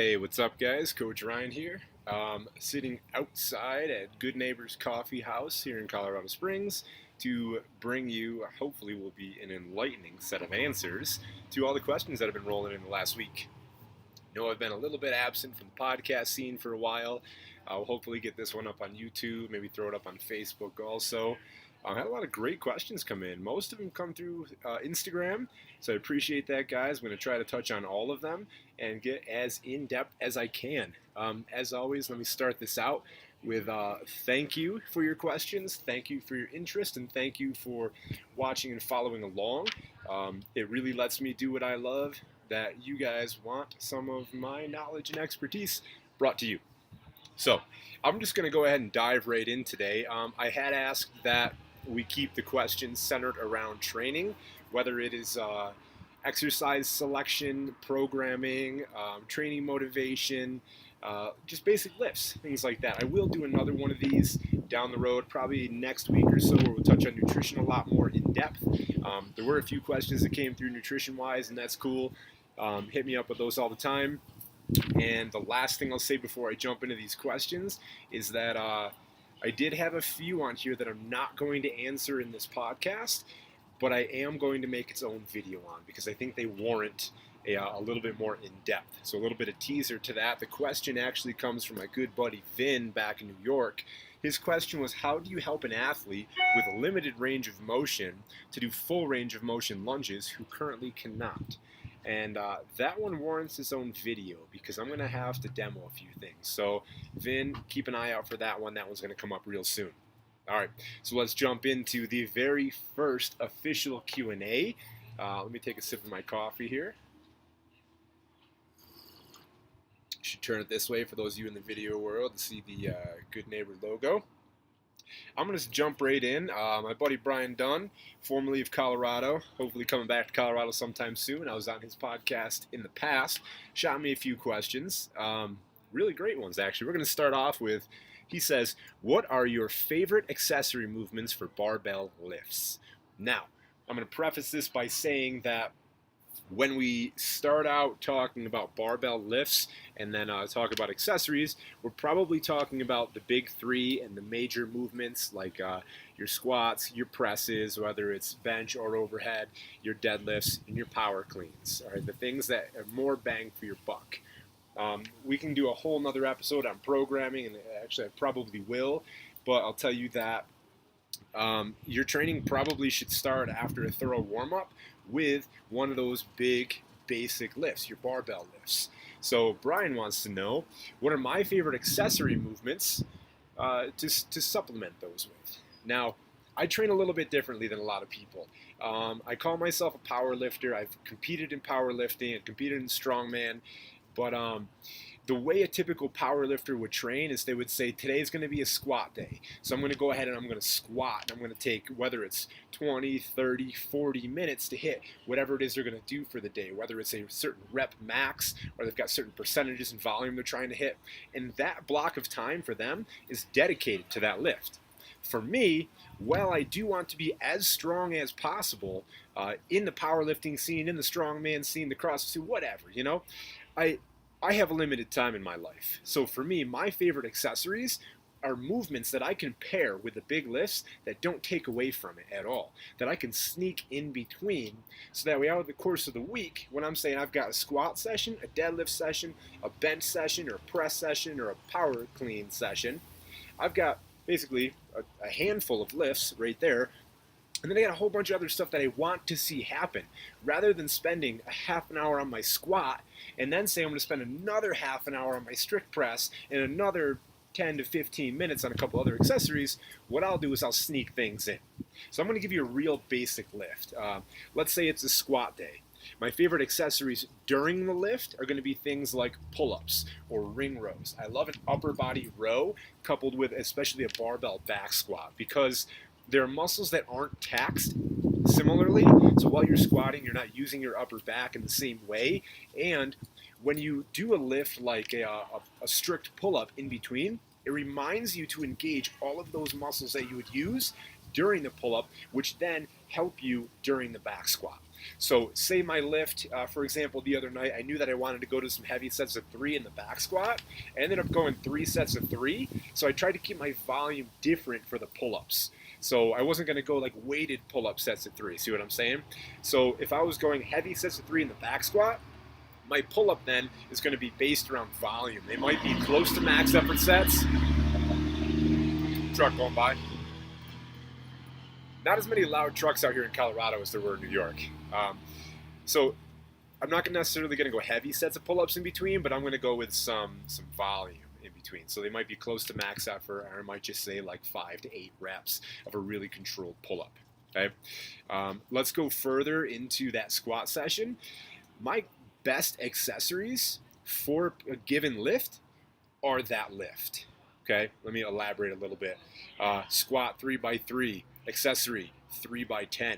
Hey, what's up, guys? Coach Ryan here. Sitting outside at Good Neighbors Coffee House here in Colorado Springs to bring you, hopefully, will be an enlightening set of answers to all the questions that have been rolling in the last week. Know I've been a little bit absent from the podcast scene for a while. I'll hopefully get this one up on YouTube, maybe throw it up on Facebook also. I had a lot of great questions come in. Most of them come through Instagram, so I appreciate that, guys. I'm going to try to touch on all of them and get as in depth as I can. As always, let me start this out with thank you for your questions, thank you for your interest, and thank you for watching and following along. It really lets me do what I love, that you guys want some of my knowledge and expertise brought to you. So I'm just going to go ahead and dive right in today. I had asked that we keep the questions centered around training, whether it is exercise selection, programming, training motivation, just basic lifts, things like that. I will do another one of these down the road, probably next week or so, where we'll touch on nutrition a lot more in depth. There were a few questions that came through nutrition-wise, and that's cool. Hit me up with those all the time. And the last thing I'll say before I jump into these questions is that I did have a few on here that I'm not going to answer in this podcast, but I am going to make its own video on because I think they warrant a little bit more in depth. So a little bit of teaser to that. The question actually comes from my good buddy Vin back in New York. His question was, how do you help an athlete with a limited range of motion to do full range of motion lunges who currently cannot? And that one warrants its own video because I'm going to have to demo a few things. So Vin, keep an eye out for that one. That one's going to come up real soon. All right, so let's jump into the very first official Q&A. Let me take a sip of my coffee here. Should turn it this way for those of you in the video world to see the Good Neighbor logo. I'm going to jump right in. My buddy Brian Dunn, formerly of Colorado, hopefully coming back to Colorado sometime soon. I was on his podcast in the past. Shot me a few questions. Really great ones, actually. We're going to start off with, he says, what are your favorite accessory movements for barbell lifts? Now, I'm going to preface this by saying that when we start out talking about barbell lifts and then talk about accessories, we're probably talking about the big three and the major movements like your squats, your presses, whether it's bench or overhead, your deadlifts, and your power cleans. All right, the things that are more bang for your buck. We can do a whole nother episode on programming, and actually I probably will, but I'll tell you that your training probably should start after a thorough warm-up with one of those big basic lifts, your barbell lifts. So Brian wants to know, what are my favorite accessory movements to supplement those with? Now, I train a little bit differently than a lot of people. I call myself a power lifter. I've competed in powerlifting and competed in strongman, but the way a typical power lifter would train is they would say, today's going to be a squat day. So I'm going to go ahead and I'm going to squat. And I'm going to take, whether it's 20, 30, 40 minutes to hit whatever it is they're going to do for the day, whether it's a certain rep max or they've got certain percentages and volume they're trying to hit. And that block of time for them is dedicated to that lift. For me, while I do want to be as strong as possible in the powerlifting scene, in the strongman scene, the CrossFit scene, whatever, you know, I have a limited time in my life. So for me, my favorite accessories are movements that I can pair with the big lifts that don't take away from it at all, that I can sneak in between, so that way out of the course of the week, when I'm saying I've got a squat session, a deadlift session, a bench session, or a press session, or a power clean session, I've got basically a handful of lifts right there. And then I got a whole bunch of other stuff that I want to see happen. Rather than spending a half an hour on my squat and then say I'm going to spend another half an hour on my strict press and another 10 to 15 minutes on a couple other accessories, what I'll do is I'll sneak things in. So I'm going to give you a real basic lift. Let's say it's a squat day. My favorite accessories during the lift are going to be things like pull-ups or ring rows. I love an upper body row coupled with especially a barbell back squat because there are muscles that aren't taxed similarly. So while you're squatting, you're not using your upper back in the same way. And when you do a lift like a strict pull-up in between, it reminds you to engage all of those muscles that you would use during the pull-up, which then help you during the back squat. So say my lift, for example, the other night, I knew that I wanted to go to some heavy sets of 3 in the back squat. I ended up going 3 sets of 3. So I tried to keep my volume different for the pull-ups. So I wasn't going to go like weighted pull-up sets of 3. See what I'm saying? So if I was going heavy sets of 3 in the back squat, my pull-up then is going to be based around volume. They might be close to max effort sets. Truck going by. Not as many loud trucks out here in Colorado as there were in New York. So I'm not necessarily going to go heavy sets of pull-ups in between, but I'm going to go with some volume in between. So they might be close to max effort, or I might just say like 5 to 8 reps of a really controlled pull-up. Okay. Let's go further into that squat session. My best accessories for a given lift are that lift. Okay, let me elaborate a little bit. Squat 3x3, accessory 3x10.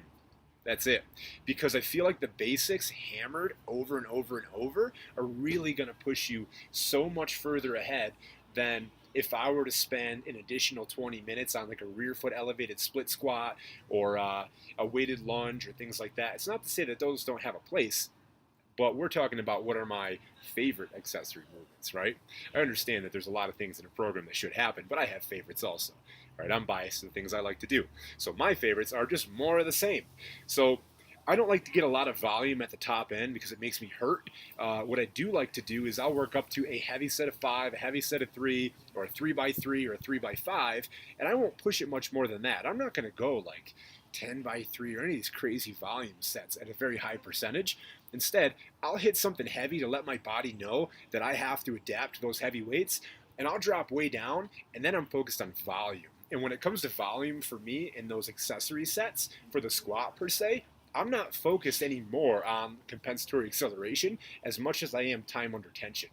That's it. Because I feel like the basics hammered over and over and over are really going to push you so much further ahead than if I were to spend an additional 20 minutes on like a rear foot elevated split squat or a weighted lunge or things like that. It's not to say that those don't have a place, but we're talking about what are my favorite accessory movements, right? I understand that there's a lot of things in a program that should happen, but I have favorites also, right? I'm biased to the things I like to do. So my favorites are just more of the same. So I don't like to get a lot of volume at the top end because it makes me hurt. What I do like to do is I'll work up to a heavy set of 5, a heavy set of 3, or a 3x3 or a 3x5, and I won't push it much more than that. I'm not going to go like 10x3 or any of these crazy volume sets at a very high percentage. Instead, I'll hit something heavy to let my body know that I have to adapt to those heavy weights, and I'll drop way down, and then I'm focused on volume. And when it comes to volume for me in those accessory sets for the squat per se, I'm not focused anymore on compensatory acceleration as much as I am time under tension.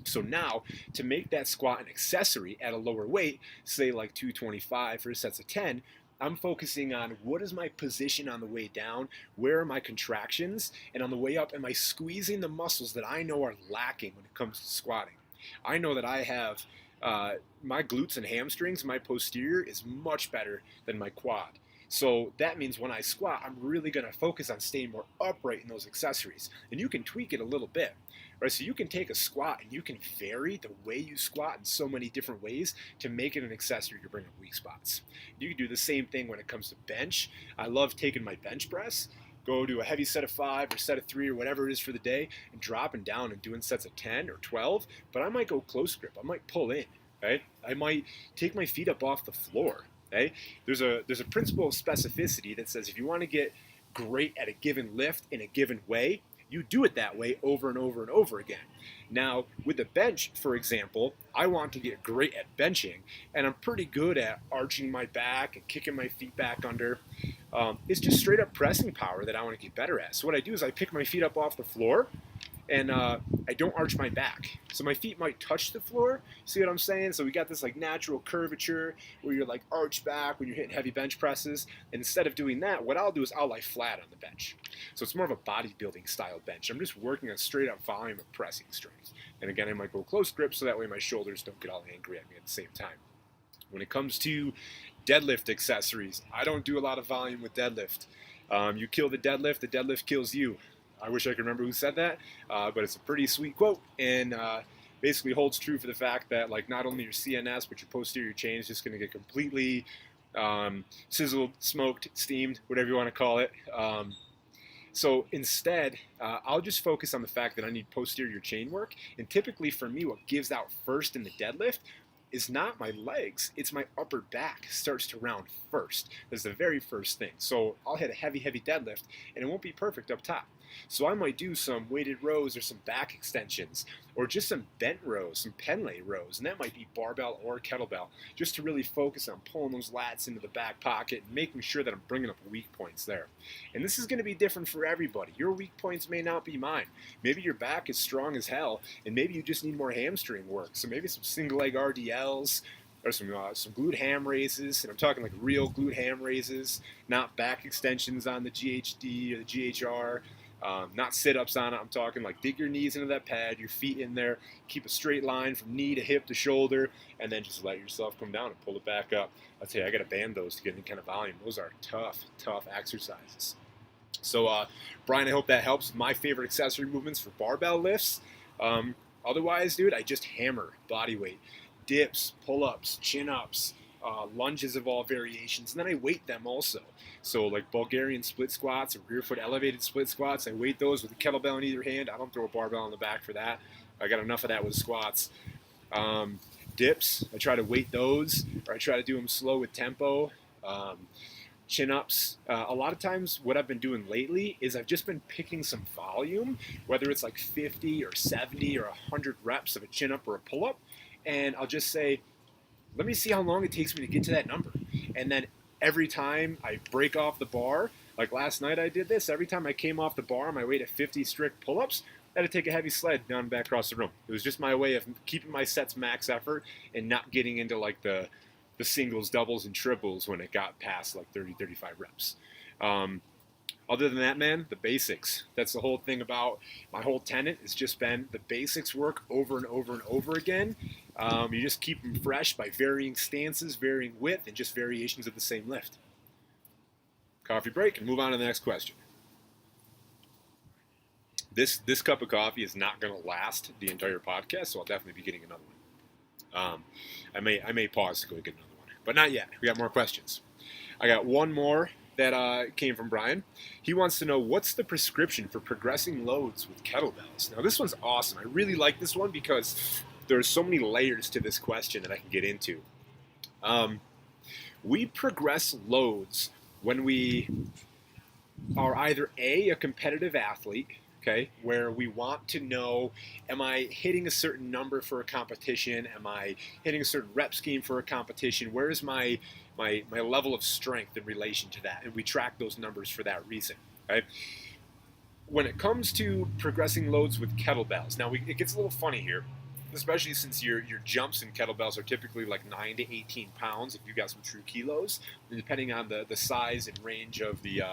So now, to make that squat an accessory at a lower weight, say like 225 for sets of 10, I'm focusing on what is my position on the way down, where are my contractions, and on the way up, am I squeezing the muscles that I know are lacking when it comes to squatting? I know that I have my glutes and hamstrings, my posterior is much better than my quad. So that means when I squat, I'm really going to focus on staying more upright in those accessories. And you can tweak it a little bit, right? So you can take a squat and you can vary the way you squat in so many different ways to make it an accessory to bring up weak spots. You can do the same thing when it comes to bench. I love taking my bench press, go to a heavy set of 5 or set of 3 or whatever it is for the day, and dropping down and doing sets of 10 or 12, but I might go close grip. I might pull in, right? I might take my feet up off the floor. Okay? There's a principle of specificity that says if you want to get great at a given lift in a given way, you do it that way over and over and over again. Now, with the bench, for example, I want to get great at benching, and I'm pretty good at arching my back and kicking my feet back under. It's just straight up pressing power that I want to get better at. So what I do is I pick my feet up off the floor, and I don't arch my back. So my feet might touch the floor. See what I'm saying? So we got this like natural curvature where you're like arched back when you're hitting heavy bench presses. And instead of doing that, what I'll do is I'll lie flat on the bench. So it's more of a bodybuilding style bench. I'm just working on straight up volume of pressing strength. And again, I might go close grip so that way my shoulders don't get all angry at me at the same time. When it comes to deadlift accessories, I don't do a lot of volume with deadlift. You kill the deadlift kills you. I wish I could remember who said that, but it's a pretty sweet quote, and basically holds true for the fact that like not only your CNS, but your posterior chain is just going to get completely sizzled, smoked, steamed, whatever you want to call it. So instead, I'll just focus on the fact that I need posterior chain work, and typically for me, what gives out first in the deadlift is not my legs, it's my upper back starts to round first. That's the very first thing. So I'll hit a heavy deadlift, and it won't be perfect up top. So I might do some weighted rows or some back extensions or just some bent rows, some Pendlay rows, and that might be barbell or kettlebell, just to really focus on pulling those lats into the back pocket and making sure that I'm bringing up weak points there. And this is going to be different for everybody. Your weak points may not be mine. Maybe your back is strong as hell, and maybe you just need more hamstring work. So maybe some single leg RDLs, or some glute ham raises, and I'm talking like real glute ham raises, not back extensions on the GHD or the GHR. Not sit-ups on it. I'm talking like dig your knees into that pad, your feet in there, keep a straight line from knee to hip to shoulder, and then just let yourself come down and pull it back up. I'll tell you, I got to band those to get any kind of volume. Those are tough exercises. So, Brian, I hope that helps. My favorite accessory movements for barbell lifts. Otherwise, dude, I just hammer body weight, dips, pull-ups, chin-ups, lunges of all variations, and then I weight them also. So like Bulgarian split squats or rear foot elevated split squats, I weight those with a kettlebell in either hand. I don't throw a barbell on the back for that. I got enough of that with squats. Dips, I try to weight those, or I try to do them slow with tempo. Chin-ups, a lot of times what I've been doing lately is I've just been picking some volume, whether it's like 50 or 70 or 100 reps of a chin-up or a pull-up, and I'll just say, let me see how long it takes me to get to that number. And then every time I break off the bar, like last night I did this, every time I came off the bar on my way to 50 strict pull-ups, I had to take a heavy sled down and back across the room. It was just my way of keeping my sets max effort and not getting into like the singles, doubles, and triples when it got past like 30, 35 reps. Other than that, man, the basics. That's the whole thing about my whole tenet has just been the basics work over and over and over again. You just keep them fresh by varying stances, varying width, and just variations of the same lift. Coffee break and move on to the next question. This cup of coffee is not going to last the entire podcast, so I'll definitely be getting another one. I may pause to go get another one, but not yet. We got more questions. I got one more that came from Brian. He wants to know, what's the prescription for progressing loads with kettlebells? Now, this one's awesome. I really like this one because there's so many layers to this question that I can get into. We progress loads when we are either a competitive athlete, okay, where we want to know, am I hitting a certain number for a competition? Am I hitting a certain rep scheme for a competition? Where is my level of strength in relation to that? And we track those numbers for that reason, okay? When it comes to progressing loads with kettlebells, now it gets a little funny here, especially since your jumps in kettlebells are typically like 9 to 18 pounds if you've got some true kilos, depending on the size and range of the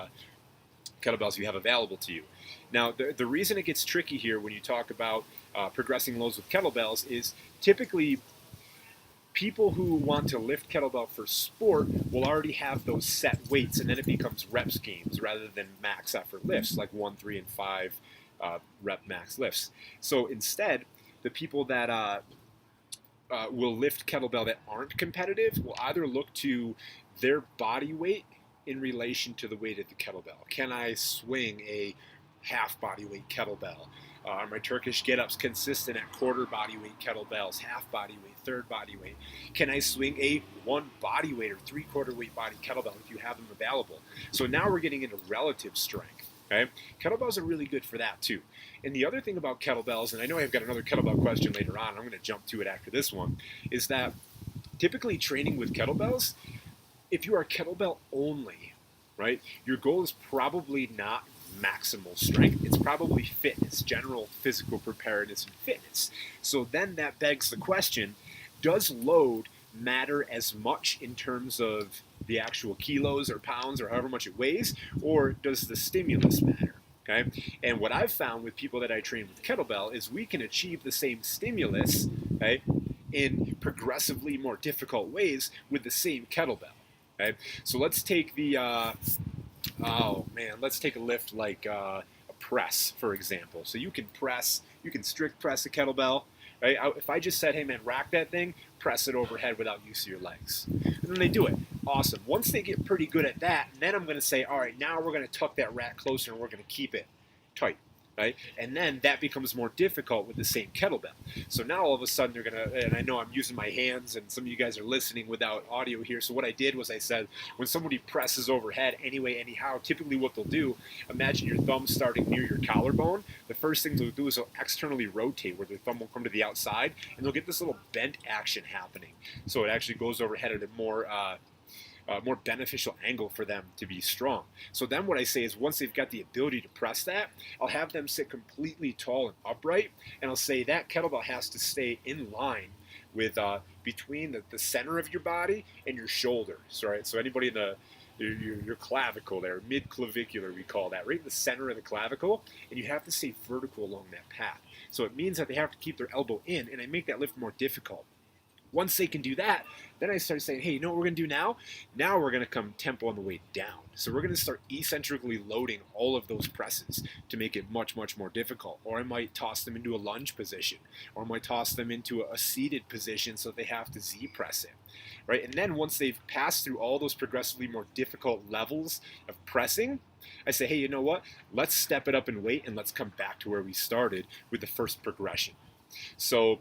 kettlebells you have available to you. Now, the reason it gets tricky here when you talk about progressing loads with kettlebells is typically people who want to lift kettlebell for sport will already have those set weights, and then it becomes rep schemes rather than max effort lifts like 1, 3, and 5 rep max lifts. So instead, the people that will lift kettlebell that aren't competitive will either look to their body weight in relation to the weight of the kettlebell. Can I swing a half body weight kettlebell? Are my Turkish get-ups consistent at quarter body weight kettlebells, half body weight, third body weight? Can I swing a 1 body weight or 3/4 weight body kettlebell if you have them available? So now we're getting into relative strength. Okay? Kettlebells are really good for that too. And the other thing about kettlebells, and I know I've got another kettlebell question later on, I'm going to jump to it after this one, is that typically training with kettlebells, if you are kettlebell only, right, your goal is probably not maximal strength. It's probably fitness, general physical preparedness and fitness. So then that begs the question, does load matter as much in terms of the actual kilos or pounds or however much it weighs, or does the stimulus matter? Okay? And what I've found with people that I train with kettlebell is we can achieve the same stimulus, okay, in progressively more difficult ways with the same kettlebell. Okay? So let's take let's take a lift like a press, for example. So you can strict press a kettlebell, right? If I just said, hey man, rack that thing, press it overhead without use of your legs. And then they do it. Awesome. Once they get pretty good at that, then I'm going to say, all right, now we're going to tuck that rack closer and we're going to keep it tight. Right? And then that becomes more difficult with the same kettlebell. So now all of a sudden they're going to, and I know I'm using my hands and some of you guys are listening without audio here. So what I did was I said, when somebody presses overhead anyway, anyhow, typically what they'll do, imagine your thumb starting near your collarbone. The first thing they'll do is they'll externally rotate where their thumb will come to the outside and they'll get this little bent action happening. So it actually goes overhead at a more beneficial angle for them to be strong. So then what I say is once they've got the ability to press that, I'll have them sit completely tall and upright, and I'll say that kettlebell has to stay in line with between the center of your body and your shoulders, right? So anybody in your clavicle there, mid-clavicular we call that, right in the center of the clavicle, and you have to stay vertical along that path. So it means that they have to keep their elbow in, and I make that lift more difficult. Once they can do that, then I started saying, hey, you know what we're going to do now? Now we're going to come tempo on the way down. So we're going to start eccentrically loading all of those presses to make it much, much more difficult. Or I might toss them into a lunge position, or I might toss them into a seated position so they have to Z press it. Right? And then once they've passed through all those progressively more difficult levels of pressing, I say, hey, you know what? Let's step it up in weight and let's come back to where we started with the first progression. So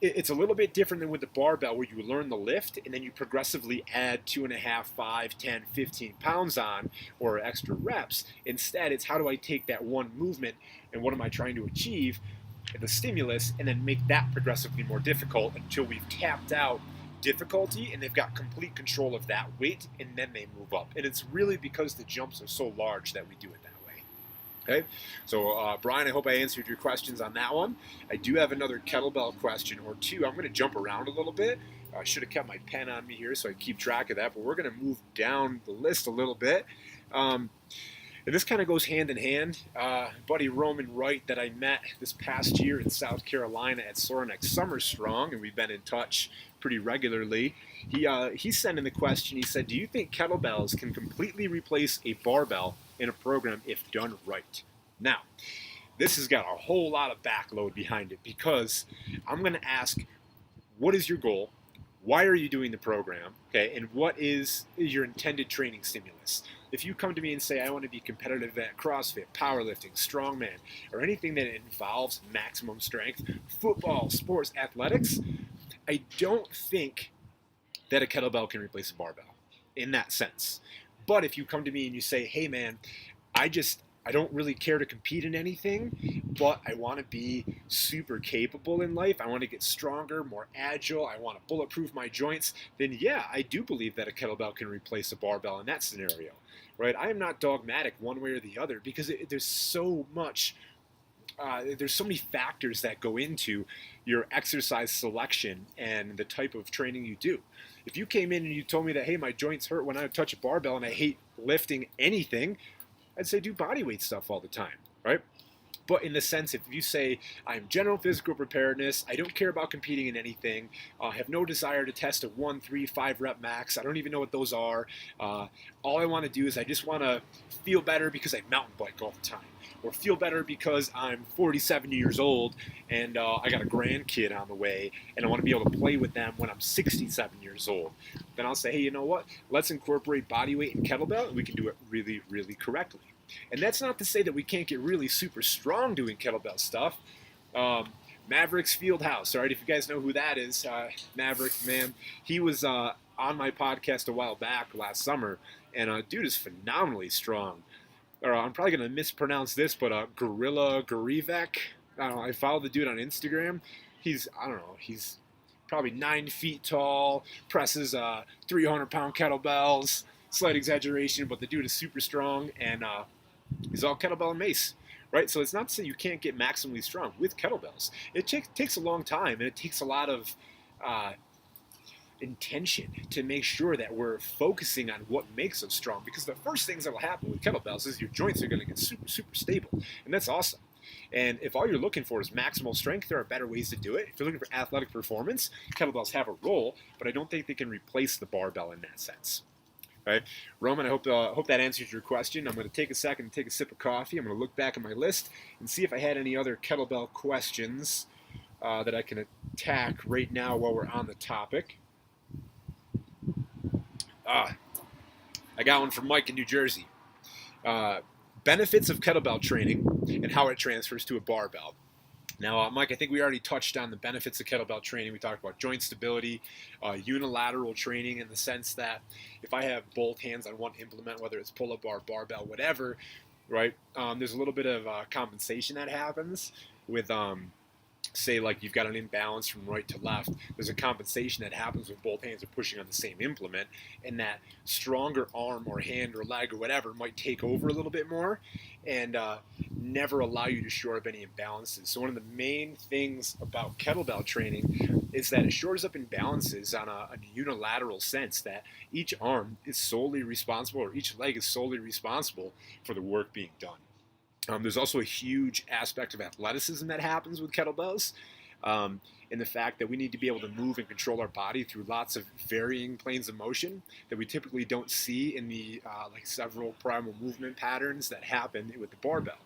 it's a little bit different than with the barbell, where you learn the lift and then you progressively add 2.5, 5, 10, 15 pounds on, or extra reps. Instead, it's how do I take that one movement and what am I trying to achieve, the stimulus, and then make that progressively more difficult until we've tapped out difficulty and they've got complete control of that weight, and then they move up. And it's really because the jumps are so large that we do it that way. Okay, so Brian, I hope I answered your questions on that one. I do have another kettlebell question or two. I'm going to jump around a little bit. I should have kept my pen on me here so I keep track of that, but we're going to move down the list a little bit. And this kind of goes hand in hand. Buddy Roman Wright that I met this past year in South Carolina at Sorinex Summer Strong, and we've been in touch pretty regularly. He sent in the question. He said, do you think kettlebells can completely replace a barbell in a program if done right? Now, this has got a whole lot of backload behind it, because I'm going to ask, what is your goal? Why are you doing the program? Okay, and what is your intended training stimulus? If you come to me and say, I want to be competitive at CrossFit, powerlifting, strongman, or anything that involves maximum strength, football, sports, athletics, I don't think that a kettlebell can replace a barbell in that sense. But if you come to me and you say, hey man, I don't really care to compete in anything, but I want to be super capable in life. I want to get stronger, more agile. I want to bulletproof my joints. Then yeah, I do believe that a kettlebell can replace a barbell in that scenario, right? I am not dogmatic one way or the other, because there's so many factors that go into your exercise selection and the type of training you do. If you came in and you told me that, hey, my joints hurt when I touch a barbell and I hate lifting anything, I'd say do bodyweight stuff all the time, right? But in the sense, if you say, I'm general physical preparedness, I don't care about competing in anything, I have no desire to test a 1, 3, 5 rep max, I don't even know what those are, all I want to do is I just want to feel better because I mountain bike all the time, or feel better because I'm 47 years old and I got a grandkid on the way and I want to be able to play with them when I'm 67 years old, then I'll say, hey, you know what? Let's incorporate bodyweight and kettlebell, and we can do it really, really correctly. And that's not to say that we can't get really super strong doing kettlebell stuff. Mavericks Fieldhouse, all right, if you guys know who that is, Maverick, man, he was on my podcast a while back last summer, and dude is phenomenally strong. I'm probably going to mispronounce this, but Gorilla Gorivek, I don't know, I follow the dude on Instagram. He's probably 9 feet tall, presses 300-pound kettlebells. Slight exaggeration, but the dude is super strong, and he's all kettlebell and mace, right? So it's not to say you can't get maximally strong with kettlebells. It takes a long time, and it takes a lot of intention to make sure that we're focusing on what makes us strong, because the first things that will happen with kettlebells is your joints are going to get super, super stable, and that's awesome. And if all you're looking for is maximal strength, there are better ways to do it. If you're looking for athletic performance, kettlebells have a role, but I don't think they can replace the barbell in that sense. Right, Roman, I hope that answers your question. I'm going to take a second and take a sip of coffee. I'm going to look back at my list and see if I had any other kettlebell questions that I can attack right now while we're on the topic. I got one from Mike in New Jersey. Benefits of kettlebell training and how it transfers to a barbell. Now, Mike, I think we already touched on the benefits of kettlebell training. We talked about joint stability, unilateral training, in the sense that if I have both hands on one implement, whether it's pull-up bar, barbell, whatever, right, there's a little bit of compensation that happens with, say, like you've got an imbalance from right to left. There's a compensation that happens when both hands are pushing on the same implement, and that stronger arm or hand or leg or whatever might take over a little bit more and never allow you to shore up any imbalances. So one of the main things about kettlebell training is that it shores up imbalances on a unilateral sense, that each arm is solely responsible, or each leg is solely responsible for the work being done. There's also a huge aspect of athleticism that happens with kettlebells. And the fact that we need to be able to move and control our body through lots of varying planes of motion that we typically don't see in the like several primal movement patterns that happen with the barbell,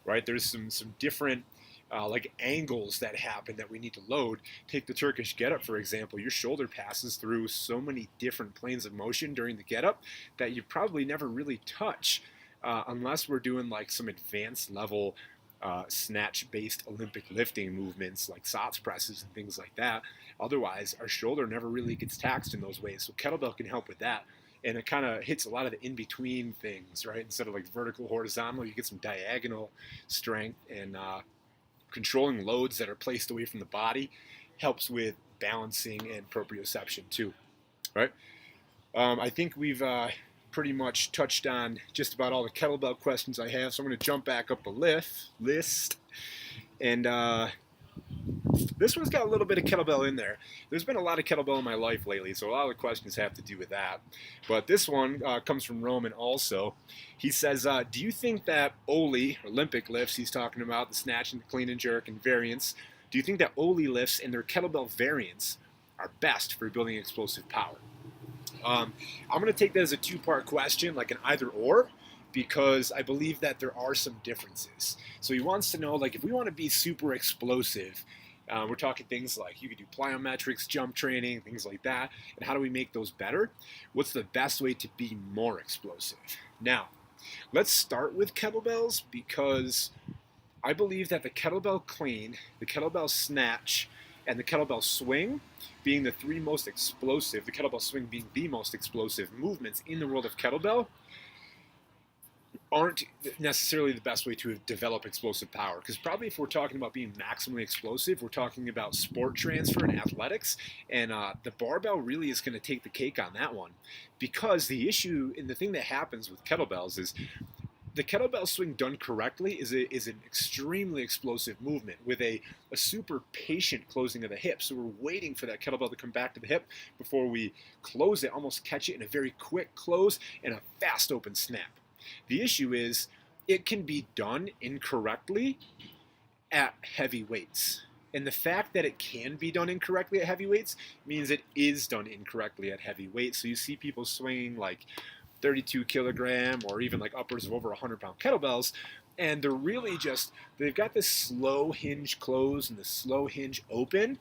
right? There's some different like angles that happen that we need to load. Take the Turkish get-up, for example. Your shoulder passes through so many different planes of motion during the get-up that you probably never really touch unless we're doing like some advanced level snatch-based Olympic lifting movements like SOTS presses and things like that. Otherwise, our shoulder never really gets taxed in those ways. So kettlebell can help with that. And it kind of hits a lot of the in-between things, right? Instead of like vertical, horizontal, you get some diagonal strength, and controlling loads that are placed away from the body helps with balancing and proprioception too, right? I think we've pretty much touched on just about all the kettlebell questions I have, so I'm going to jump back up the list. And this one's got a little bit of kettlebell in there. There's been a lot of kettlebell in my life lately, so a lot of the questions have to do with that. But this one comes from Roman also. He says, do you think that Oli, Olympic lifts, he's talking about the snatch and the clean and jerk and variants, do you think that Oli lifts and their kettlebell variants are best for building explosive power? I'm going to take that as a two-part question, like an either or, because I believe that there are some differences. So he wants to know, like, if we want to be super explosive, we're talking things like you could do plyometrics, jump training, things like that, and how do we make those better? What's the best way to be more explosive? Now, let's start with kettlebells, because I believe that the kettlebell clean, the kettlebell snatch, and the kettlebell swing being the three most explosive, the kettlebell swing being the most explosive movements in the world of kettlebell, aren't necessarily the best way to develop explosive power. Because probably if we're talking about being maximally explosive, we're talking about sport transfer and athletics, and the barbell really is going to take the cake on that one. Because the issue and the thing that happens with kettlebells is the kettlebell swing done correctly is an extremely explosive movement with a super patient closing of the hip. So we're waiting for that kettlebell to come back to the hip before we close it, almost catch it in a very quick close and a fast open snap. The issue is it can be done incorrectly at heavy weights. And the fact that it can be done incorrectly at heavy weights means it is done incorrectly at heavy weights. So you see people swinging like 32 kilogram or even like upwards of over 100-pound kettlebells, and they're really just, they've got this slow hinge close and the slow hinge open,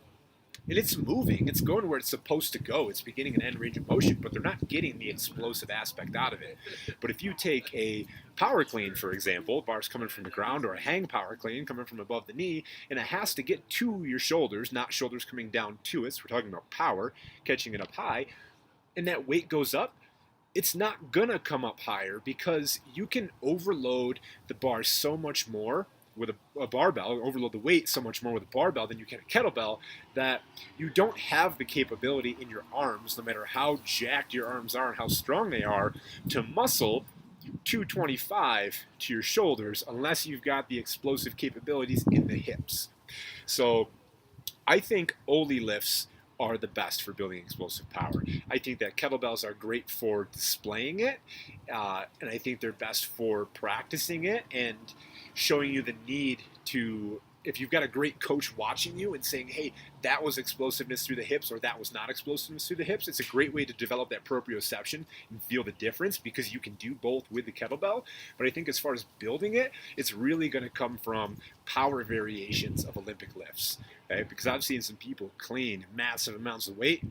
and it's moving, it's going where it's supposed to go, it's beginning and end range of motion, but they're not getting the explosive aspect out of it. But if you take a power clean, for example, bars coming from the ground, or a hang power clean coming from above the knee, and it has to get to your shoulders, not shoulders coming down to it, so we're talking about power, catching it up high, and that weight goes up, it's not gonna come up higher because you can overload the bar so much more with a barbell, overload the weight so much more with a barbell than you can a kettlebell, that you don't have the capability in your arms, no matter how jacked your arms are and how strong they are, to muscle 225 to your shoulders unless you've got the explosive capabilities in the hips. So I think Oli lifts are the best for building explosive power. I think that kettlebells are great for displaying it, and I think they're best for practicing it and showing you the need to, if you've got a great coach watching you and saying, hey, that was explosiveness through the hips or that was not explosiveness through the hips, it's a great way to develop that proprioception and feel the difference, because you can do both with the kettlebell. But I think as far as building it, it's really going to come from power variations of Olympic lifts, okay? Because I've seen some people clean massive amounts of weight,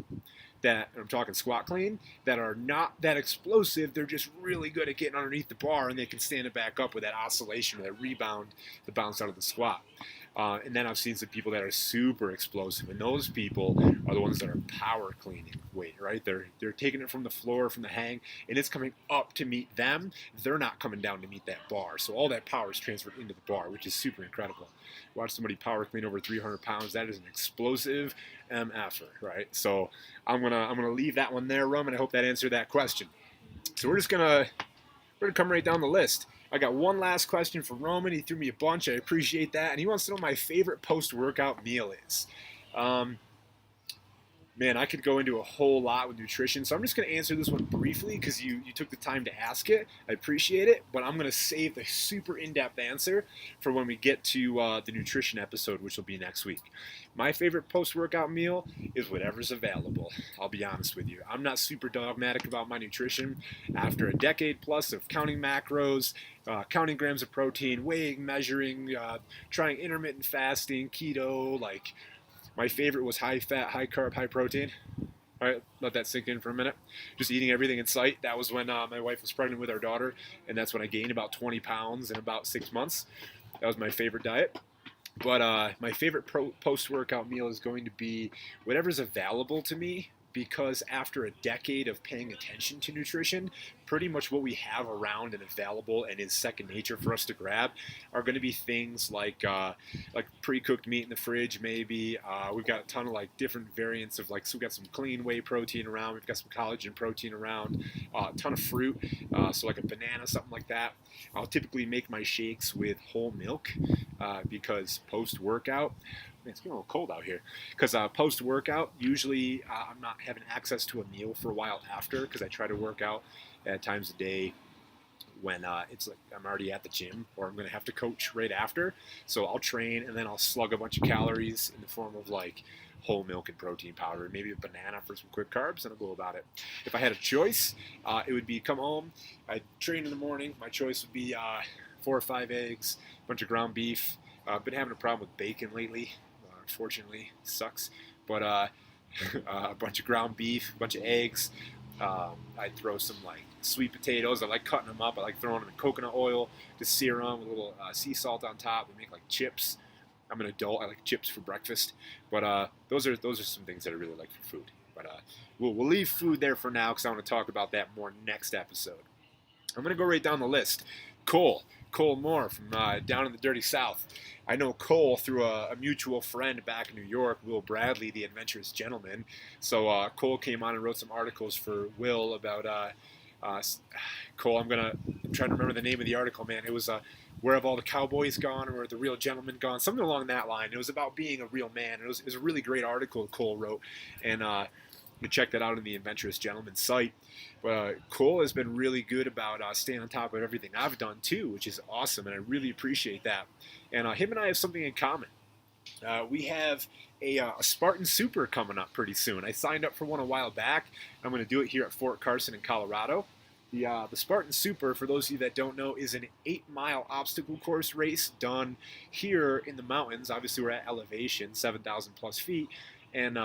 that, I'm talking squat clean, that are not that explosive. They're just really good at getting underneath the bar, and they can stand it back up with that oscillation or that rebound, the bounce out of the squat. And then I've seen some people that are super explosive, and those people are the ones that are power cleaning weight, right? They're taking it from the floor, from the hang, and it's coming up to meet them. They're not coming down to meet that bar. So all that power is transferred into the bar, which is super incredible. Watch somebody power clean over 300 pounds. That is an explosive MFer, right? So I'm gonna leave that one there, Roman. I hope that answered that question. So we're gonna come right down the list. I got one last question for Roman. He threw me a bunch. I appreciate that. And he wants to know what my favorite post-workout meal is. Man, I could go into a whole lot with nutrition, so I'm just going to answer this one briefly because you took the time to ask it. I appreciate it, but I'm going to save the super in-depth answer for when we get to the nutrition episode, which will be next week. My favorite post-workout meal is whatever's available. I'll be honest with you. I'm not super dogmatic about my nutrition. After a decade plus of counting macros, counting grams of protein, weighing, measuring, trying intermittent fasting, keto, like my favorite was high fat, high carb, high protein. All right, let that sink in for a minute. Just eating everything in sight. That was when my wife was pregnant with our daughter, and that's when I gained about 20 pounds in about 6 months. That was my favorite diet. But my favorite post-workout meal is going to be whatever's available to me, because after a decade of paying attention to nutrition, pretty much what we have around and available and is second nature for us to grab are going to be things like pre-cooked meat in the fridge. Maybe we've got a ton of like different variants of so we've got some clean whey protein around. We've got some collagen protein around. A ton of fruit, so like a banana, something like that. I'll typically make my shakes with whole milk because post-workout. Man, it's getting a little cold out here. Because post-workout, usually I'm not having access to a meal for a while after, because I try to work out at times a day when it's like I'm already at the gym or I'm going to have to coach right after. So I'll train and then I'll slug a bunch of calories in the form of like whole milk and protein powder, maybe a banana for some quick carbs, and I'll go about it. If I had a choice, it would be come home, I'd train in the morning. My choice would be 4 or 5 eggs, a bunch of ground beef. I've been having a problem with bacon lately. Unfortunately, it sucks. But a bunch of ground beef, a bunch of eggs. I'd throw some like sweet potatoes. I like cutting them up. I like throwing them in coconut oil to sear them with a little sea salt on top. They make like chips. I'm an adult. I like chips for breakfast. But those are some things that I really like for food. But we'll leave food there for now because I want to talk about that more next episode. I'm going to go right down the list. Cole Moore from down in the dirty South. I know Cole through a mutual friend back in New York, Will Bradley, the adventurous gentleman. So Cole came on and wrote some articles for Will about Cole. I'm trying to remember the name of the article, man. It was where have all the cowboys gone, or where the real gentlemen gone? Something along that line. It was about being a real man. It was a really great article Cole wrote, and you can check that out on the Adventurous Gentleman site. But Cole has been really good about staying on top of everything I've done too, which is awesome, and I really appreciate that. And him and I have something in common. We have a Spartan Super coming up pretty soon. I signed up for one a while back. I'm going to do it here at Fort Carson in Colorado. The Spartan Super, for those of you that don't know, is an 8-mile obstacle course race done here in the mountains. Obviously, we're at elevation, 7,000 plus feet, and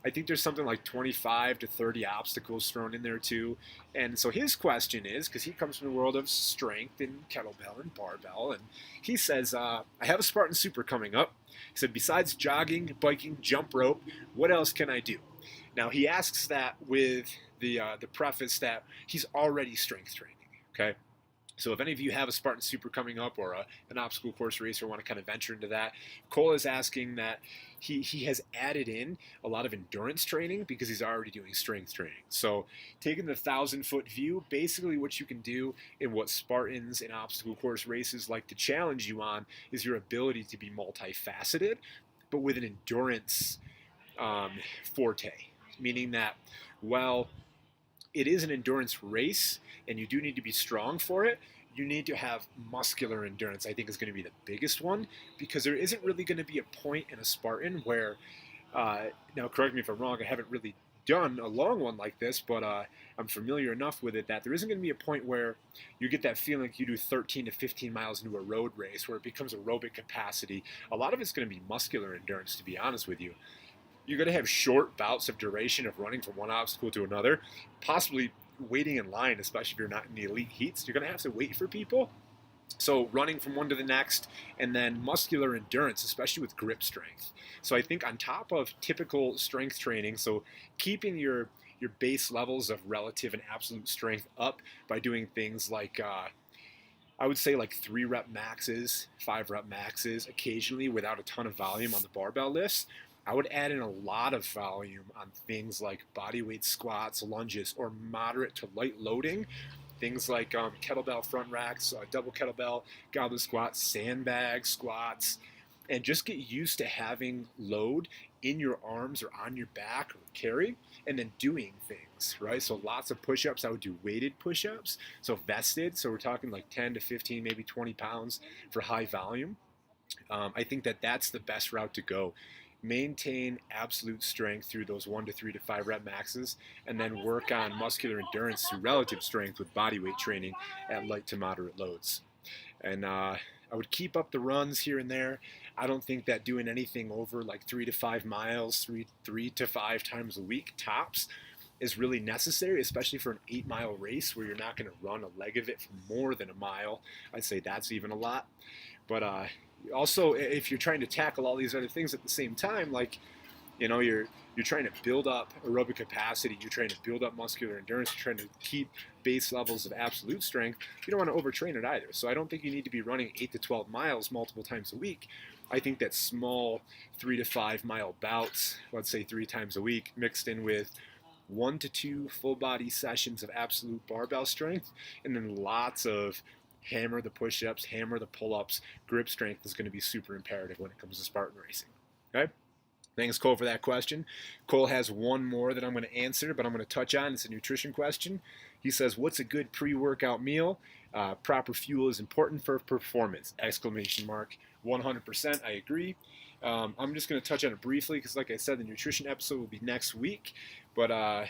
I think there's something like 25 to 30 obstacles thrown in there too. And so his question is, because he comes from the world of strength and kettlebell and barbell, and he says, I have a Spartan Super coming up. He said, besides jogging, biking, jump rope, what else can I do? Now he asks that with the preface that he's already strength training, okay? So if any of you have a Spartan Super coming up, or an obstacle course racer, want to kind of venture into that, Cole is asking that he has added in a lot of endurance training because he's already doing strength training. So taking the 1,000-foot view, basically what you can do and what Spartans in obstacle course races like to challenge you on is your ability to be multifaceted, but with an endurance forte, meaning that, well, it is an endurance race, and you do need to be strong for it. You need to have muscular endurance, I think, is going to be the biggest one, because there isn't really going to be a point in a Spartan where, now correct me if I'm wrong, I haven't really done a long one like this, but I'm familiar enough with it that there isn't going to be a point where you get that feeling like you do 13 to 15 miles into a road race where it becomes aerobic capacity. A lot of it's going to be muscular endurance, to be honest with you. You're going to have short bouts of duration of running from one obstacle to another, possibly waiting in line, especially if you're not in the elite heats. You're going to have to wait for people. So running from one to the next, and then muscular endurance, especially with grip strength. So I think on top of typical strength training, so keeping your base levels of relative and absolute strength up by doing things like I would say like 3 rep maxes, 5 rep maxes, occasionally without a ton of volume on the barbell lifts. I would add in a lot of volume on things like bodyweight squats, lunges, or moderate to light loading. Things like kettlebell front racks, double kettlebell, goblet squats, sandbag squats, and just get used to having load in your arms or on your back or carry, and then doing things, right? So lots of push-ups. I would do weighted push-ups, so vested. So we're talking like 10 to 15, maybe 20 pounds for high volume. I think that that's the best route to go. Maintain absolute strength through those 1 to 3 to 5 rep maxes, and then work on muscular endurance through relative strength with body weight training at light to moderate loads. And I would keep up the runs here and there. I don't think that doing anything over like 3 to 5 miles, three to 5 times a week tops, is really necessary, especially for an 8-mile race where you're not going to run a leg of it for more than a mile. I'd say that's even a lot. But also, if you're trying to tackle all these other things at the same time, like, you're trying to build up aerobic capacity, you're trying to build up muscular endurance, you're trying to keep base levels of absolute strength, you don't want to overtrain it either. So I don't think you need to be running 8 to 12 miles multiple times a week. I think that small 3 to 5 mile bouts, let's say 3 times a week, mixed in with 1 to 2 full body sessions of absolute barbell strength, and then lots of hammer the push-ups, hammer the pull-ups, grip strength is going to be super imperative when it comes to Spartan racing. Okay? Thanks, Cole, for that question. Cole has one more that I'm going to answer, but I'm going to touch on. It's a nutrition question. He says, what's a good pre-workout meal? Proper fuel is important for performance, exclamation mark. 100%, I agree. I'm just going to touch on it briefly because, like I said, the nutrition episode will be next week. But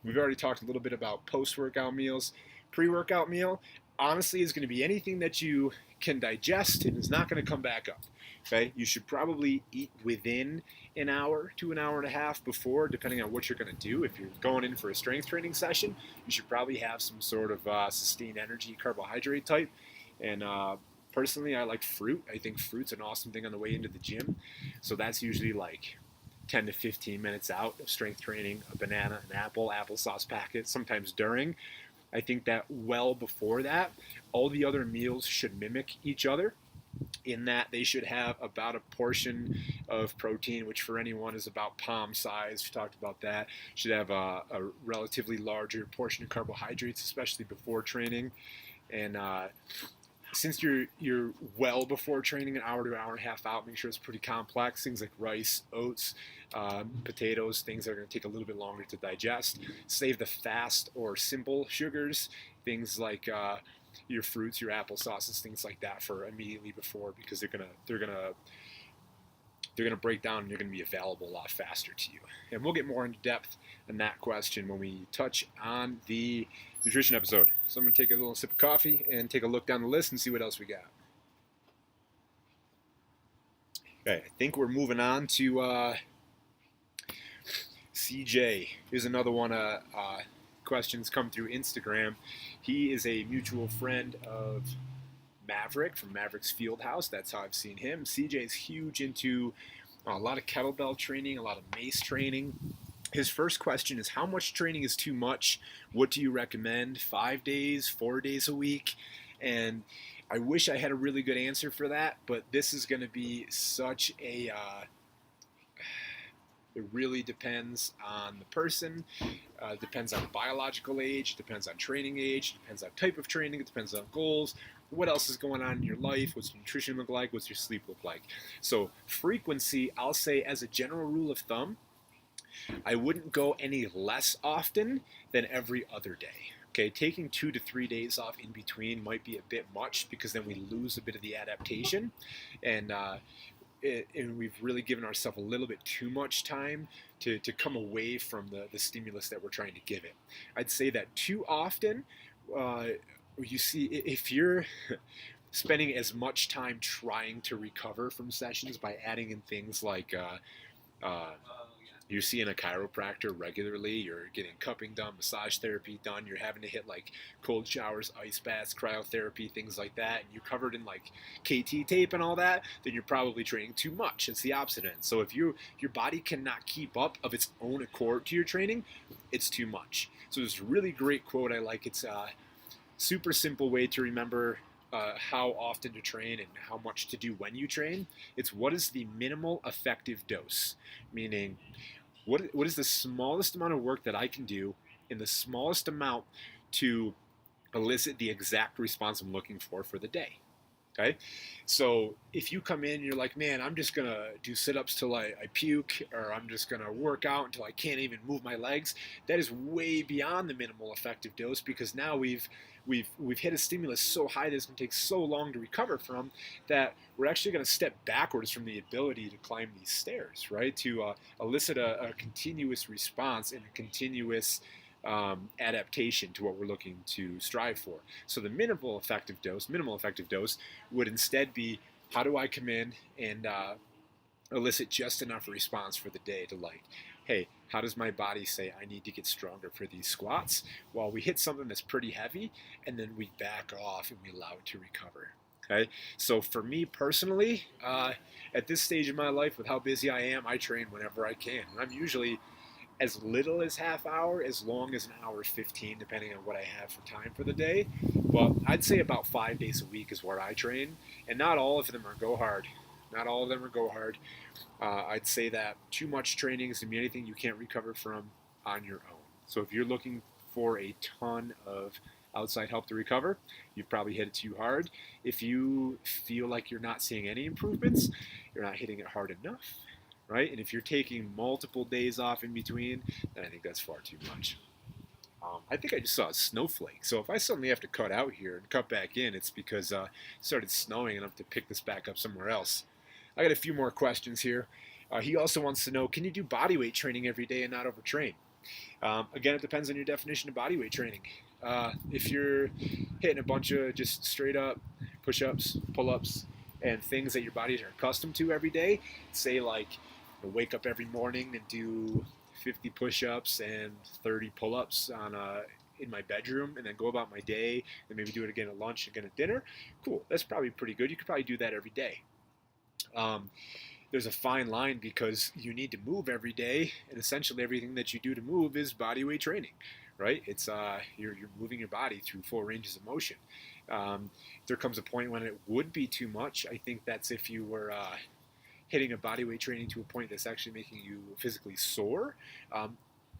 we've already talked a little bit about post-workout meals. Pre-workout meal, honestly, is going to be anything that you can digest and is not going to come back up. Okay, you should probably eat within an hour to an hour and a half before, depending on what you're going to do. If you're going in for a strength training session, you should probably have some sort of sustained energy carbohydrate type. And personally, I like fruit. I think fruit's an awesome thing on the way into the gym. So that's usually like 10 to 15 minutes out of strength training, a banana, an apple, applesauce packet, sometimes during. I think that well before that, all the other meals should mimic each other in that they should have about a portion of protein, which for anyone is about palm size. We talked about that. Should have a relatively larger portion of carbohydrates, especially before training. And since you're well before training, an hour to an hour and a half out, make sure it's pretty complex. Things like rice, oats, potatoes, things that are going to take a little bit longer to digest. Save the fast or simple sugars, things like your fruits, your applesauces, things like that for immediately before, because they're gonna break down and they're gonna be available a lot faster to you. And we'll get more into depth on that question when we touch on the nutrition episode. So I'm gonna take a little sip of coffee and take a look down the list and see what else we got. Okay, I think we're moving on to CJ. Here's another one. Questions come through Instagram. He is a mutual friend of Maverick from Maverick's Fieldhouse. That's how I've seen him. CJ is huge into a lot of kettlebell training, a lot of mace training. His first question is, how much training is too much? What do you recommend? 5 days, 4 days a week? And I wish I had a really good answer for that, but this is going to be such a it really depends on the person, depends on biological age, depends on training age, depends on type of training, it depends on goals, what else is going on in your life, what's your nutrition look like, what's your sleep look like. So frequency, I'll say as a general rule of thumb, I wouldn't go any less often than every other day. Okay, taking 2 to 3 days off in between might be a bit much because then we lose a bit of the adaptation, and we've really given ourselves a little bit too much time to come away from the stimulus that we're trying to give it. I'd say that too often, you see, if you're spending as much time trying to recover from sessions by adding in things like you're seeing a chiropractor regularly, you're getting cupping done, massage therapy done, you're having to hit like cold showers, ice baths, cryotherapy, things like that, and you're covered in like KT tape and all that, then you're probably training too much. It's the opposite end. So if your body cannot keep up of its own accord to your training, it's too much. So there's a really great quote I like. It's a super simple way to remember how often to train and how much to do when you train. It's, what is the minimal effective dose? Meaning, what is the smallest amount of work that I can do in the smallest amount to elicit the exact response I'm looking for the day? Okay, so if you come in and you're like, man, I'm just gonna do sit-ups till I puke, or I'm just gonna work out until I can't even move my legs, that is way beyond the minimal effective dose, because now we've hit a stimulus so high that it's gonna take so long to recover from, that we're actually gonna step backwards from the ability to climb these stairs, right? To elicit a continuous response and a continuous adaptation to what we're looking to strive for. So the minimal effective dose would instead be, how do I come in and elicit just enough response for the day to, like, hey, how does my body say I need to get stronger for these squats? Well, we hit something that's pretty heavy, and then we back off and we allow it to recover. Okay, so for me personally, at this stage of my life, with how busy I am, I train whenever I can. And I'm usually as little as half hour, as long as an hour 15, depending on what I have for time for the day. But I'd say about 5 days a week is where I train, and not all of them are go hard. Not all of them are go hard. I'd say that too much training is going to be anything you can't recover from on your own. So if you're looking for a ton of outside help to recover, you've probably hit it too hard. If you feel like you're not seeing any improvements, you're not hitting it hard enough, right? And if you're taking multiple days off in between, then I think that's far too much. I think I just saw a snowflake. So if I suddenly have to cut out here and cut back in, it's because it started snowing and I have to pick this back up somewhere else. I got a few more questions here. He also wants to know, can you do bodyweight training every day and not overtrain? Again, it depends on your definition of bodyweight training. If you're hitting a bunch of just straight up push-ups, pull-ups, and things that your bodies are accustomed to every day, say like wake up every morning and do 50 push-ups and 30 pull-ups in my bedroom, and then go about my day, and maybe do it again at lunch, again at dinner. Cool, that's probably pretty good. You could probably do that every day. There's a fine line, because you need to move every day, and essentially everything that you do to move is bodyweight training, right? It's you're moving your body through full ranges of motion. There comes a point when it would be too much. I think that's if you were hitting a bodyweight training to a point that's actually making you physically sore.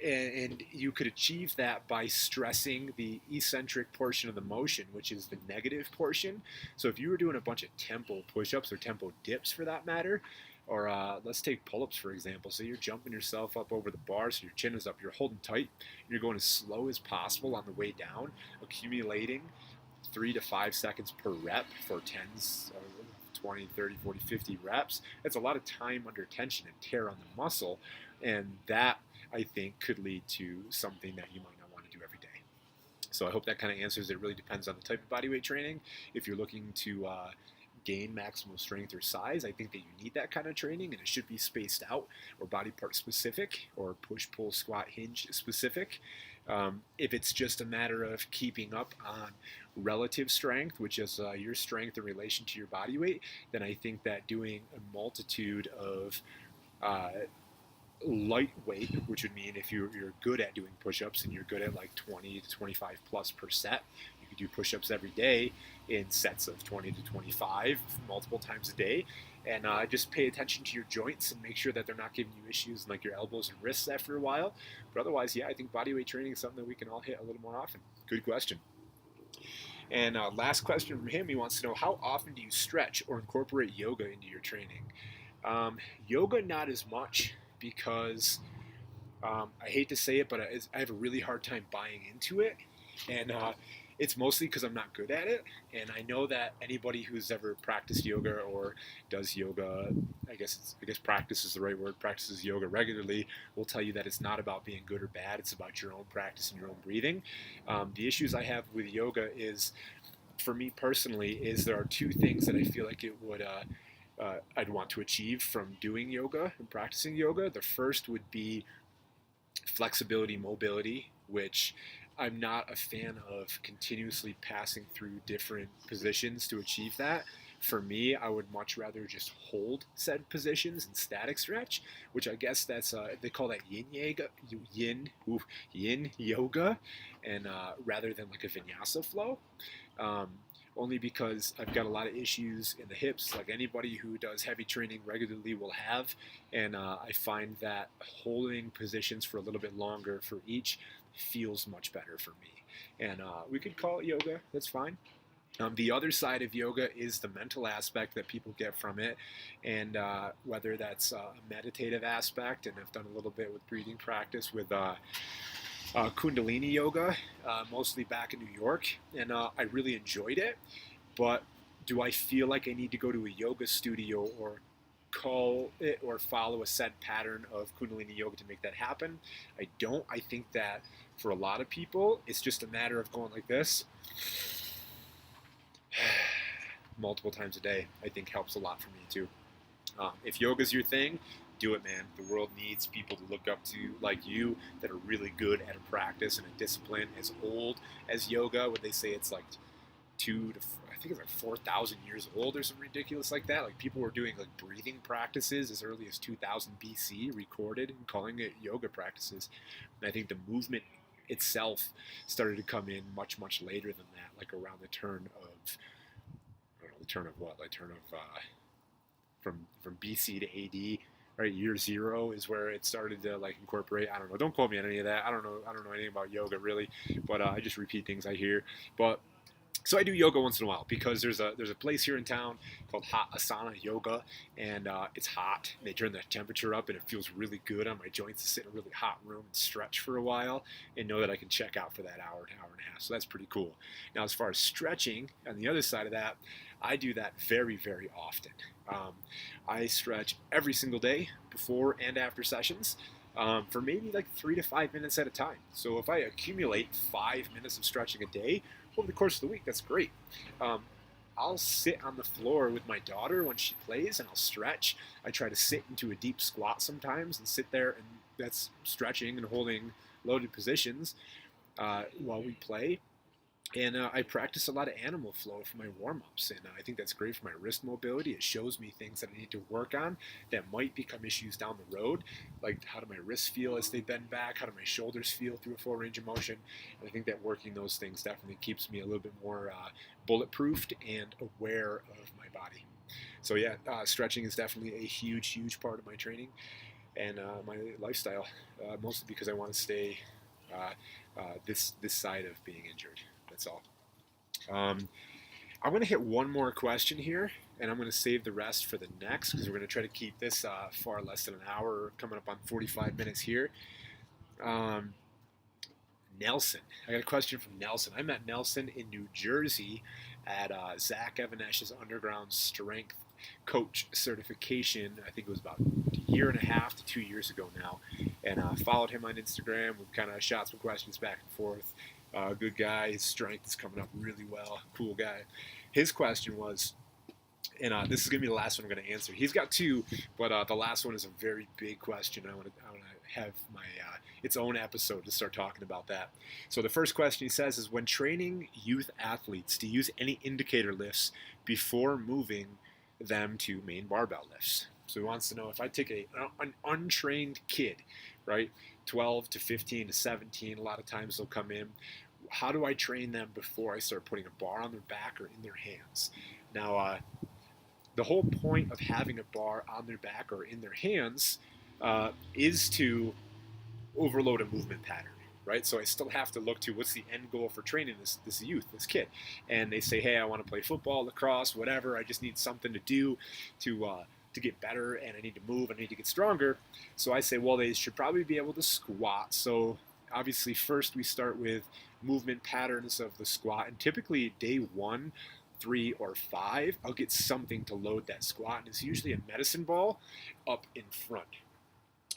And you could achieve that by stressing the eccentric portion of the motion, which is the negative portion. So if you were doing a bunch of tempo push-ups, or tempo dips for that matter, or let's take pull-ups for example. So you're jumping yourself up over the bar, so your chin is up, you're holding tight, and you're going as slow as possible on the way down, accumulating 3 to 5 seconds per rep for 10s, 20, 30, 40, 50 reps. That's a lot of time under tension and tear on the muscle, and that, I think, could lead to something that you might not want to do every day. So I hope that kind of answers it. It really depends on the type of bodyweight training. If you're looking to gain maximal strength or size, I think that you need that kind of training, and it should be spaced out, or body part specific, or push, pull, squat, hinge specific. If it's just a matter of keeping up on relative strength, which is your strength in relation to your body weight, then I think that doing a multitude of lightweight, which would mean if you're good at doing push-ups and you're good at like 20 to 25 plus per set, you could do push-ups every day in sets of 20 to 25 multiple times a day, and just pay attention to your joints and make sure that they're not giving you issues in like your elbows and wrists after a while. But otherwise, yeah, I think bodyweight training is something that we can all hit a little more often. Good question. And last question from him, he wants to know, how often do you stretch or incorporate yoga into your training? Yoga, not as much, because I hate to say it, but I have a really hard time buying into it, and it's mostly because I'm not good at it. And I know that anybody who's ever practiced yoga or does yoga, I guess practice is the right word, practices yoga regularly, will tell you that it's not about being good or bad. It's about your own practice and your own breathing. The issues I have with yoga is, for me personally, is there are two things that I feel like it would I'd want to achieve from doing yoga and practicing yoga. The first would be flexibility, mobility, which I'm not a fan of continuously passing through different positions to achieve that. For me, I would much rather just hold said positions and static stretch, which I guess that's they call that yin yoga, and rather than like a vinyasa flow. Only because I've got a lot of issues in the hips, like anybody who does heavy training regularly will have, and I find that holding positions for a little bit longer for each feels much better for me. And we could call it yoga, that's fine. The other side of yoga is the mental aspect that people get from it, and whether that's a meditative aspect, and I've done a little bit with breathing practice with Kundalini yoga, mostly back in New York, and I really enjoyed it. But do I feel like I need to go to a yoga studio or call it or follow a set pattern of Kundalini yoga to make that happen? I don't. I think that for a lot of people, it's just a matter of going like this multiple times a day. I think helps a lot for me too. If yoga's your thing, do it, man. The world needs people to look up to like you that are really good at a practice and a discipline as old as yoga. What they say it's like I think it's like 4,000 years old or something ridiculous like that. Like people were doing like breathing practices as early as 2000 BC, recorded and calling it yoga practices. And I think the movement itself started to come in much later than that, like around the turn of I don't know, the turn of what? Like turn of from BC to AD, right? Year zero is where it started to like incorporate. I don't know. Don't quote me on any of that. I don't know anything about yoga really, but I just repeat things I hear. But so I do yoga once in a while because there's a place here in town called Hot Asana Yoga, and it's hot. They turn the temperature up, and it feels really good on my joints to sit in a really hot room and stretch for a while, and know that I can check out for that hour and a half. So that's pretty cool. Now, as far as stretching, on the other side of that, I do that very often. I stretch every single day before and after sessions. For maybe like 3 to 5 minutes at a time. So if I accumulate 5 minutes of stretching a day, over the course of the week, that's great. I'll sit on the floor with my daughter when she plays and I'll stretch. I try to sit into a deep squat sometimes and sit there, and that's stretching and holding loaded positions while we play. And I practice a lot of animal flow for my warm-ups, and I think that's great for my wrist mobility. It shows me things that I need to work on that might become issues down the road, like how do my wrists feel as they bend back, how do my shoulders feel through a full range of motion. And I think that working those things definitely keeps me a little bit more bulletproofed and aware of my body. So yeah, stretching is definitely a huge part of my training and my lifestyle, mostly because I want to stay this side of being injured. That's all. I'm going to hit one more question here, and I'm going to save the rest for the next because we're going to try to keep this far less than an hour, coming up on 45 minutes here. Nelson. I got a question from Nelson. I met Nelson in New Jersey at Zach Evanesh's Underground Strength Coach certification. I think it was about a year and a half to 2 years ago now. And followed him on Instagram. We kind of shot some questions back and forth. Good guy. His strength is coming up really well. Cool guy. His question was, and this is going to be the last one I'm going to answer. He's got two, but the last one is a very big question. I want to have my its own episode to start talking about that. So the first question he says is, when training youth athletes, to use any indicator lifts before moving them to main barbell lifts. So he wants to know, if I take an untrained kid, right, 12 to 15 to 17, a lot of times they'll come in, how do I train them before I start putting a bar on their back or in their hands? Now, the whole point of having a bar on their back or in their hands is to overload a movement pattern, right? So I still have to look to what's the end goal for training this youth, this kid. And they say, hey, I want to play football, lacrosse, whatever. I just need something to do to get better, and I need to move, I need to get stronger. So I say, well, they should probably be able to squat. So obviously first we start with movement patterns of the squat, and typically day 1, 3, or 5, I'll get something to load that squat, and it's usually a medicine ball up in front,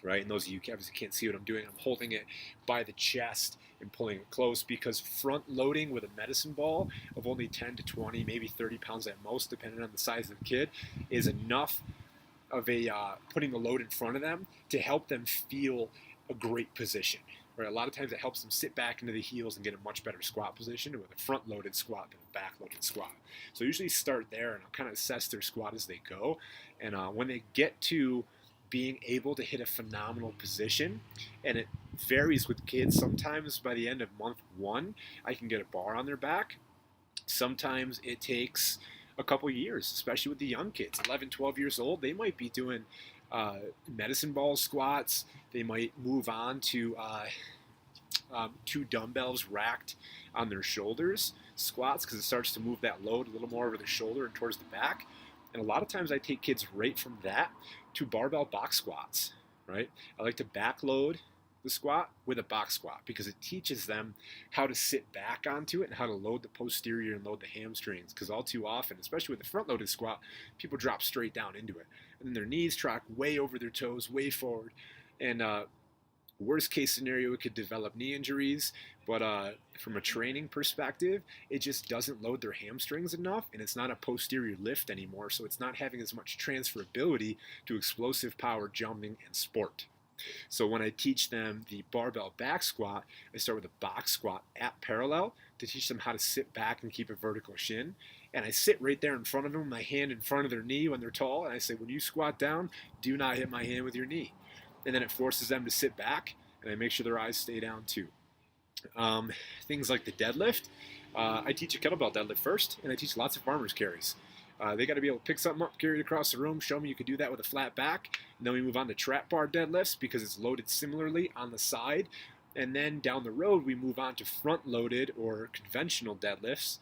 right? And those of you obviously can't see what I'm doing. I'm holding it by the chest and pulling it close, because front loading with a medicine ball of only 10 to 20, maybe 30 pounds at most, depending on the size of the kid, is enough of a putting the load in front of them to help them feel a great position. Right? A lot of times it helps them sit back into the heels and get a much better squat position with a front-loaded squat than a back-loaded squat. So I usually start there, and I'll kind of assess their squat as they go. And when they get to being able to hit a phenomenal position, and it varies with kids. Sometimes by the end of month 1, I can get a bar on their back. Sometimes it takes a couple years, especially with the young kids, 11, 12 years old. They might be doing medicine ball squats. They might move on to 2 dumbbells racked on their shoulders squats, because it starts to move that load a little more over the shoulder and towards the back. And a lot of times I take kids right from that to barbell box squats, right? I like to backload the squat with a box squat because it teaches them how to sit back onto it and how to load the posterior and load the hamstrings, because all too often, especially with the front loaded squat, people drop straight down into it and then their knees track way over their toes, way forward, and worst case scenario, it could develop knee injuries. But from a training perspective, it just doesn't load their hamstrings enough, and it's not a posterior lift anymore, so it's not having as much transferability to explosive power, jumping, and sport. So when I teach them the barbell back squat, I start with a box squat at parallel to teach them how to sit back and keep a vertical shin. And I sit right there in front of them, my hand in front of their knee when they're tall, and I say, when you squat down, do not hit my hand with your knee. And then it forces them to sit back, and I make sure their eyes stay down too. Things like the deadlift, I teach a kettlebell deadlift first, and I teach lots of farmers carries. They got to be able to pick something up, carry it across the room, show me you can do that with a flat back. And then we move on to trap bar deadlifts because it's loaded similarly on the side. And then down the road, we move on to front loaded or conventional deadlifts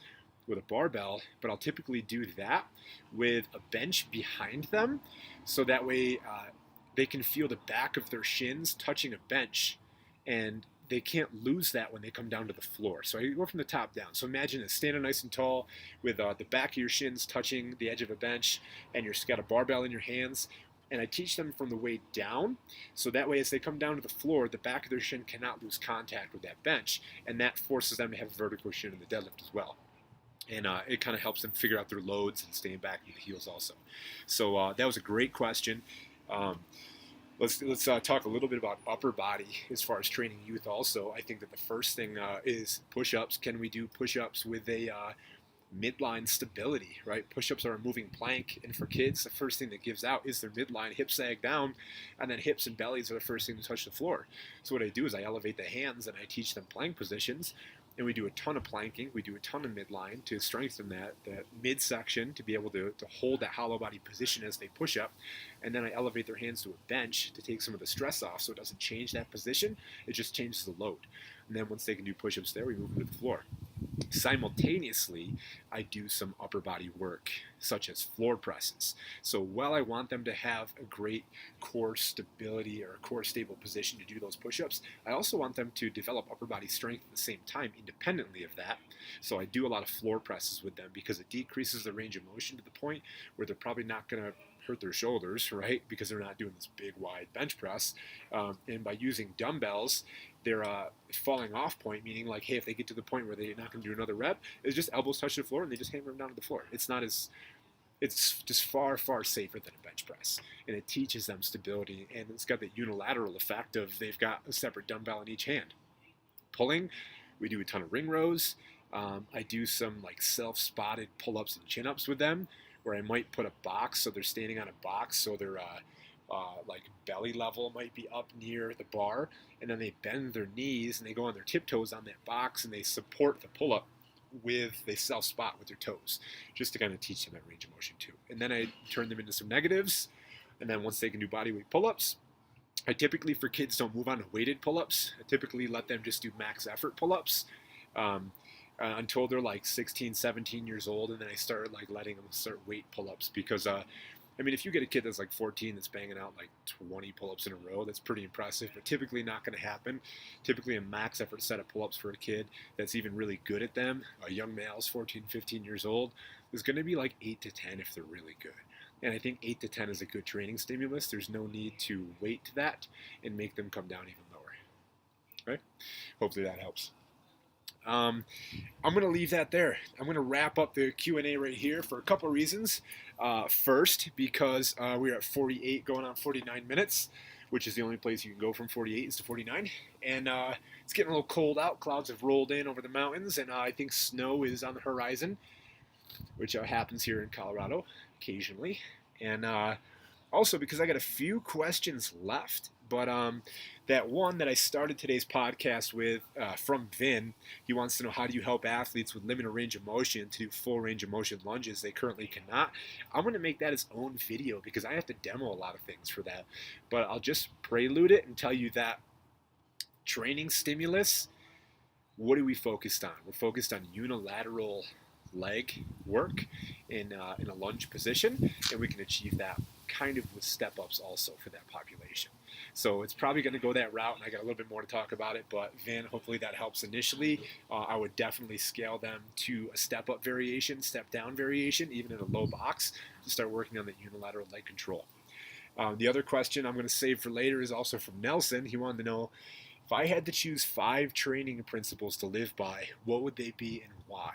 with a barbell. But I'll typically do that with a bench behind them, so that way they can feel the back of their shins touching a bench, and they can't lose that when they come down to the floor. So I go from the top down. So imagine it, standing nice and tall with the back of your shins touching the edge of a bench, and you've got a barbell in your hands. And I teach them from the way down, so that way as they come down to the floor, the back of their shin cannot lose contact with that bench, and that forces them to have a vertical shin in the deadlift as well. And it kind of helps them figure out their loads and staying back with the heels also. So that was a great question. Let's talk a little bit about upper body as far as training youth also. I think that the first thing is push-ups. Can we do push-ups with a midline stability, right? Push-ups are a moving plank, and for kids, the first thing that gives out is their midline, hips sag down, and then hips and bellies are the first thing to touch the floor. So what I do is I elevate the hands and I teach them plank positions, and we do a ton of planking, we do a ton of midline to strengthen that midsection to be able to hold that hollow body position as they push up. And then I elevate their hands to a bench to take some of the stress off, so it doesn't change that position, it just changes the load. And then once they can do push-ups there, we move them to the floor. Simultaneously, I do some upper body work, such as floor presses. So while I want them to have a great core stability or a core stable position to do those push-ups, I also want them to develop upper body strength at the same time, independently of that. So I do a lot of floor presses with them because it decreases the range of motion to the point where they're probably not going to hurt their shoulders, right? Because they're not doing this big, wide bench press. And by using dumbbells, they're falling off point, meaning like, hey, if they get to the point where they're not going to do another rep, it's just elbows touch the floor and they just hammer them down to the floor. It's just far, far safer than a bench press. And it teaches them stability, and it's got the unilateral effect of they've got a separate dumbbell in each hand. Pulling, we do a ton of ring rows. I do some like self-spotted pull-ups and chin-ups with them, where I might put a box so they're standing on a box, so they're like belly level might be up near the bar, and then they bend their knees and they go on their tiptoes on that box and they support the pull-up they self-spot with their toes, just to kind of teach them that range of motion too. And then I turn them into some negatives, and then once they can do bodyweight pull-ups, I typically, for kids, don't move on to weighted pull-ups. I typically let them just do max effort pull-ups until they're like 16, 17 years old, and then I start like letting them start weight pull-ups because I mean, if you get a kid that's like 14 that's banging out like 20 pull-ups in a row, that's pretty impressive, but typically not going to happen. Typically a max effort set of pull-ups for a kid that's even really good at them, a young male's 14, 15 years old, is going to be like 8 to 10 if they're really good. And I think 8 to 10 is a good training stimulus. There's no need to weight that and make them come down even lower. Okay? Hopefully that helps. I'm going to leave that there. I'm going to wrap up the Q&A right here for a couple of reasons. First, because we're at 48 going on 49 minutes, which is the only place you can go from 48 is to 49. And it's getting a little cold out. Clouds have rolled in over the mountains, and I think snow is on the horizon, which happens here in Colorado occasionally. And also because I got a few questions left. But that one that I started today's podcast with from Vin, he wants to know, how do you help athletes with limited range of motion to do full range of motion lunges they currently cannot? I'm going to make that his own video because I have to demo a lot of things for that. But I'll just prelude it and tell you that training stimulus what are we focused on? We're focused on unilateral leg work in a lunge position, and we can achieve that kind of with step ups also for that population. So it's probably going to go that route, and I got a little bit more to talk about it. But Van, hopefully that helps initially. I would definitely scale them to a step up variation, step down variation, even in a low box, to start working on the unilateral leg control. The other question I'm going to save for later is also from Nelson. He wanted to know, if I had to choose 5 training principles to live by, what would they be and why?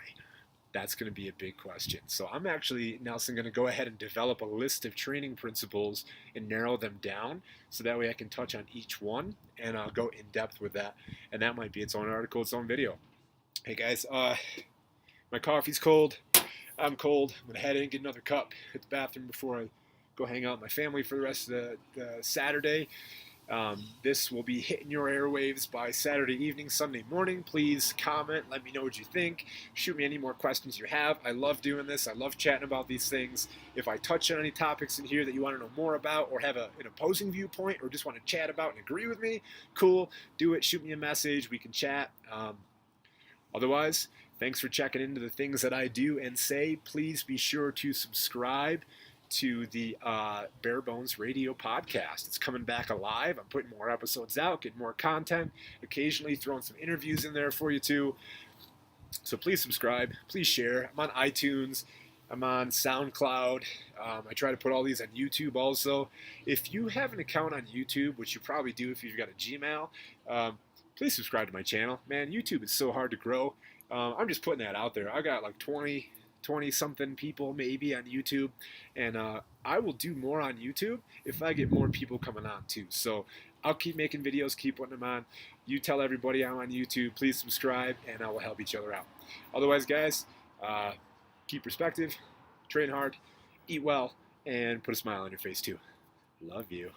That's going to be a big question. So I'm actually, Nelson, going to go ahead and develop a list of training principles and narrow them down so that way I can touch on each one and I'll go in depth with that. And that might be its own article, its own video. Hey guys, my coffee's cold. I'm cold. I'm going to head in, get another cup, hit the bathroom before I go hang out with my family for the rest of the Saturday. This will be hitting your airwaves by Saturday evening, Sunday morning. Please comment, let me know what you think. Shoot me any more questions you have. I love doing this. I love chatting about these things. If I touch on any topics in here that you want to know more about or have an opposing viewpoint or just want to chat about and agree with me, cool, do it. Shoot me a message. We can chat. Otherwise, thanks for checking into the things that I do and say. Please be sure to subscribe to the Bare Bones Radio podcast. It's coming back alive. I'm putting more episodes out, getting more content, occasionally throwing some interviews in there for you too. So please subscribe, please share. I'm on iTunes, I'm on SoundCloud. I try to put all these on YouTube also. If you have an account on YouTube, which you probably do if you've got a Gmail, please subscribe to my channel. Man, YouTube is so hard to grow. I'm just putting that out there. I got like 20 something people maybe on YouTube, and I will do more on YouTube if I get more people coming on too. So I'll keep making videos, keep putting them on. You tell everybody I'm on YouTube, please subscribe, and I will help each other out. Otherwise, guys, keep perspective, train hard, eat well, and put a smile on your face too. Love you.